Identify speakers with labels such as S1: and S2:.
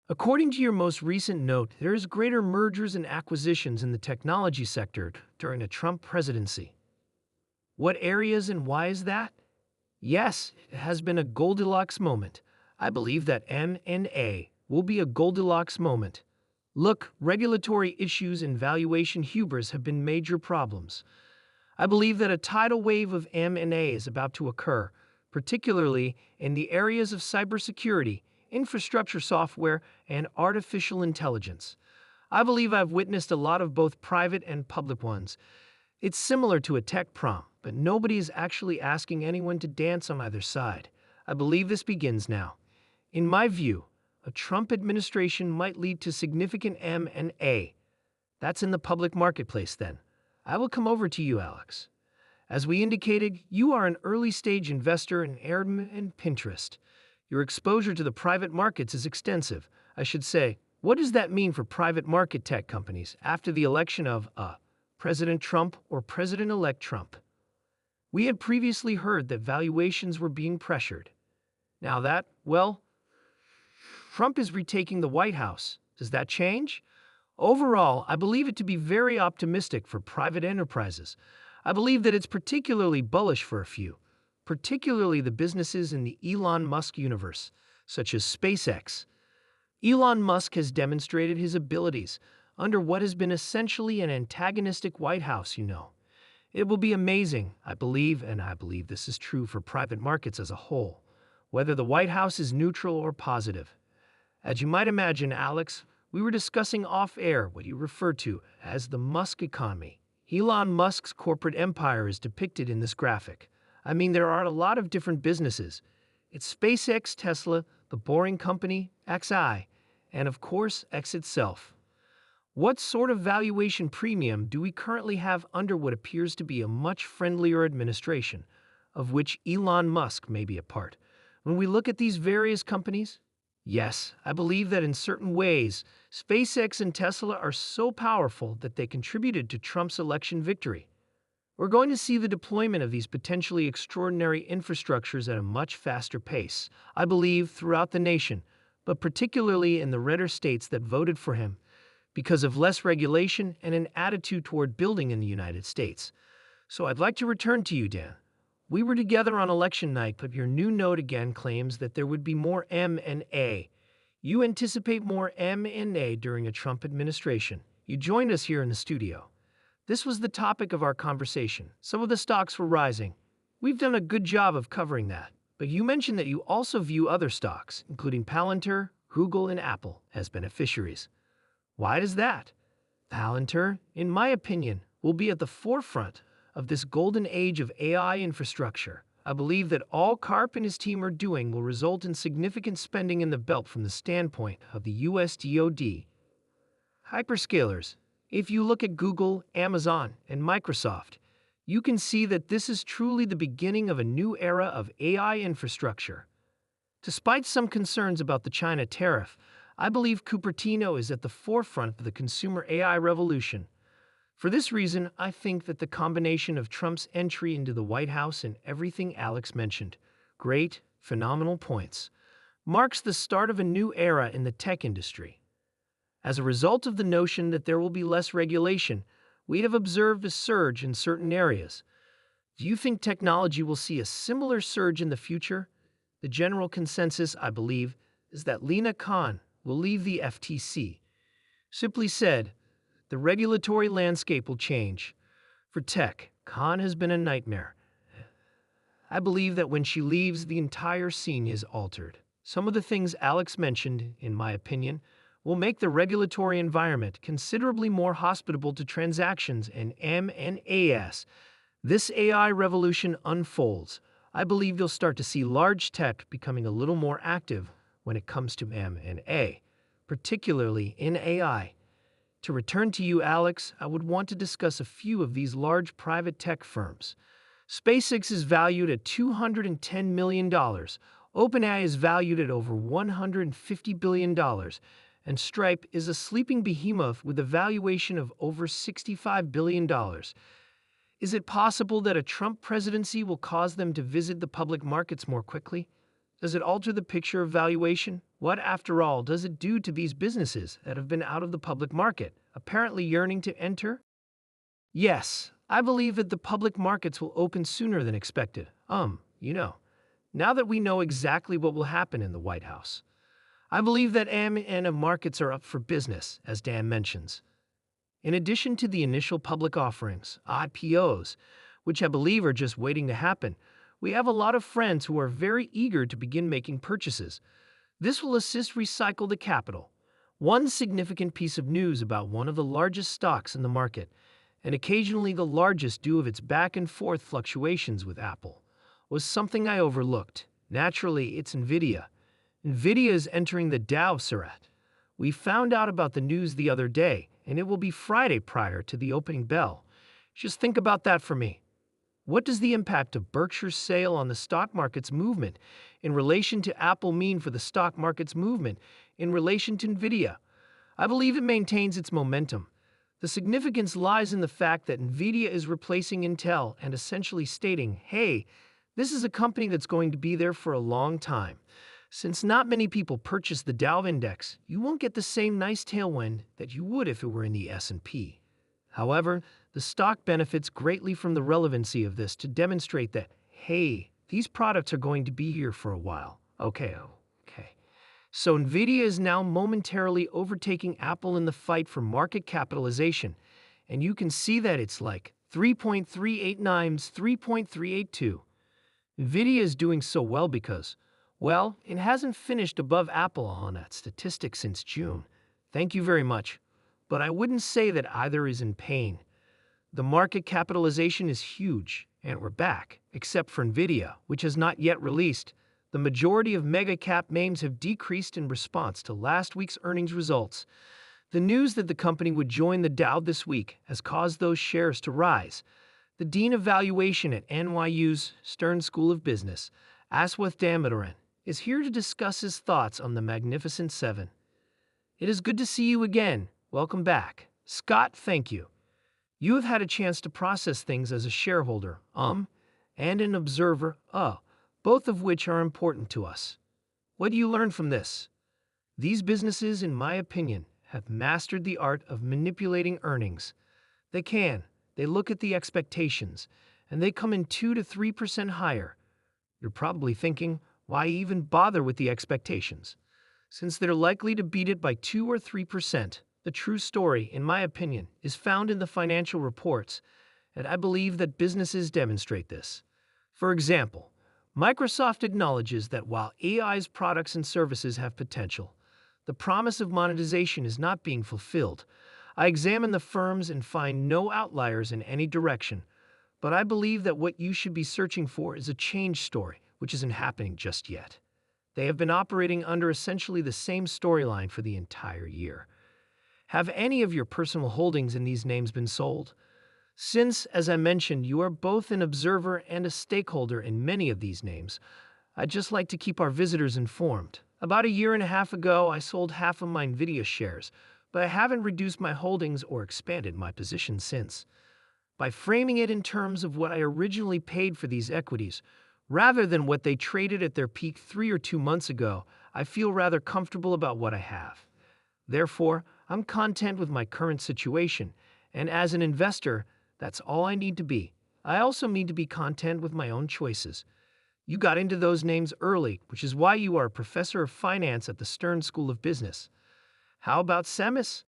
S1: According to your most recent note, there is greater mergers and acquisitions in the technology sector during the Trump presidency. What areas and why is that? Yes, it has been a Goldilocks moment. I believe that M&A will be a Goldilocks moment. Look, regulatory issues and valuation hubris have been major problems. I believe that a tidal wave of M&A is about to occur, particularly in the areas of cybersecurity, infrastructure software, and artificial intelligence. I believe I've witnessed a lot of both private and public ones. It's similar to a tech prom, but nobody is actually asking anyone to dance on either side. I believe this begins now. In my view, a Trump administration might lead to significant M&A. That's in the public marketplace then. I will come over to you, Alex. As we indicated, you are an early-stage investor in Airdm and Pinterest. Your exposure to the private markets is extensive. I should say, what does that mean for private market tech companies after the election of President Trump or President-elect Trump? We had previously heard that valuations were being pressured. Now that, well, Trump is retaking the White House. Does that change? Overall, I believe it to be very optimistic for private enterprises. I believe that it's particularly bullish for a few, particularly the businesses in the Elon Musk universe, such as SpaceX. Elon Musk has demonstrated his abilities under what has been essentially an antagonistic White House, you know. It will be amazing, I believe, and I believe this is true for private markets as a whole, whether the White House is neutral or positive. As you might imagine, Alex, we were discussing off-air what you refer to as the Musk economy. Elon Musk's corporate empire is depicted in this graphic. I mean, there are a lot of different businesses. It's SpaceX, Tesla, the Boring Company, XI, and of course, X itself. What sort of valuation premium do we currently have under what appears to be a much friendlier administration, of which Elon Musk may be a part? When we look at these various companies, yes, I believe that in certain ways, SpaceX and Tesla are so powerful that they contributed to Trump's election victory. We're going to see the deployment of these potentially extraordinary infrastructures at a much faster pace, I believe, throughout the nation, but particularly in the redder states that voted for him, because of less regulation and an attitude toward building in the United States. So I'd like to return to you, Dan. We were together on election night, but your new note again claims that there would be more M&A. You anticipate more M&A during a Trump administration. You joined us here in the studio. This was the topic of our conversation. Some of the stocks were rising. We've done a good job of covering that. But you mentioned that you also view other stocks, including Palantir, Google, and Apple, as beneficiaries. Why does that? Palantir, in my opinion, will be at the forefront of this golden age of AI infrastructure. I believe that all Karp and his team are doing will result in significant spending in the belt from the standpoint of the US DoD. Hyperscalers. If you look at Google, Amazon, and Microsoft, you can see that this is truly the beginning of a new era of AI infrastructure. Despite some concerns about the China tariff, I believe Cupertino is at the forefront of the consumer AI revolution. For this reason, I think that the combination of Trump's entry into the White House and everything Alex mentioned, great, phenomenal points, marks the start of a new era in the tech industry. As a result of the notion that there will be less regulation, we have observed a surge in certain areas. Do you think technology will see a similar surge in the future? The general consensus, I believe, is that Lina Khan will leave the FTC. Simply said, the regulatory landscape will change. For tech, Khan has been a nightmare. I believe that when she leaves, the entire scene is altered. Some of the things Alex mentioned, in my opinion, will make the regulatory environment considerably more hospitable to transactions and M&As. This AI revolution unfolds. I believe you'll start to see large tech becoming a little more active when it comes to M&A, particularly in AI. To return to you, Alex, I would want to discuss a few of these large private tech firms. SpaceX is valued at $210 million. OpenAI is valued at over $150 billion. And Stripe is a sleeping behemoth with a valuation of over $65 billion. Is it possible that a Trump presidency will cause them to visit the public markets more quickly? Does it alter the picture of valuation? What, after all, does it do to these businesses that have been out of the public market, apparently yearning to enter? Yes, I believe that the public markets will open sooner than expected. Now that we know exactly what will happen in the White House. I believe that AM and markets are up for business, as Dan mentions. In addition to the initial public offerings, IPOs, which I believe are just waiting to happen, we have a lot of friends who are very eager to begin making purchases. This will assist recycle the capital. One significant piece of news about one of the largest stocks in the market, and occasionally the largest due of its back and forth fluctuations with Apple, was something I overlooked. Naturally, it's Nvidia. Nvidia is entering the Dow Surat. We found out about the news the other day, and it will be Friday prior to the opening bell. Just think about that for me. What does the impact of Berkshire's sale on the stock market's movement in relation to Apple mean for the stock market's movement in relation to Nvidia? I believe it maintains its momentum. The significance lies in the fact that Nvidia is replacing Intel and essentially stating, hey, this is a company that's going to be there for a long time. Since not many people purchase the Dow Index, you won't get the same nice tailwind that you would if it were in the S&P. However, the stock benefits greatly from the relevancy of this to demonstrate that, hey, these products are going to be here for a while. Okay. So Nvidia is now momentarily overtaking Apple in the fight for market capitalization, and you can see that it's like 3.38 times 3.382. Nvidia is doing so well because, well, it hasn't finished above Apple on that statistic since June. Thank you very much. But I wouldn't say that either is in pain. The market capitalization is huge, and we're back, except for Nvidia, which has not yet released. The majority of mega-cap names have decreased in response to last week's earnings results. The news that the company would join the Dow this week has caused those shares to rise. The Dean of Valuation at NYU's Stern School of Business, Aswath Damodaran, is here to discuss his thoughts on the Magnificent Seven. It is good to see you again. Welcome back. Scott, thank you. You have had a chance to process things as a shareholder, and an observer, both of which are important to us. What do you learn from this? These businesses, in my opinion, have mastered the art of manipulating earnings. They look at the expectations, and they come in 2 to 3% higher. You're probably thinking, why even bother with the expectations? Since they're likely to beat it by 2 or 3%, the true story, in my opinion, is found in the financial reports, and I believe that businesses demonstrate this. For example, Microsoft acknowledges that while AI's products and services have potential, the promise of monetization is not being fulfilled. I examine the firms and find no outliers in any direction, but I believe that what you should be searching for is a change story, which isn't happening just yet. They have been operating under essentially the same storyline for the entire year. Have any of your personal holdings in these names been sold? Since, as I mentioned, you are both an observer and a stakeholder in many of these names, I'd just like to keep our visitors informed. About a year and a half ago, I sold half of my Nvidia shares, but I haven't reduced my holdings or expanded my position since. By framing it in terms of what I originally paid for these equities, rather than what they traded at their peak 3 or 2 months ago, I feel rather comfortable about what I have. Therefore, I'm content with my current situation, and as an investor, that's all I need to be. I also need to be content with my own choices. You got into those names early, which is why you are a professor of finance at the Stern School of Business. How about Semis?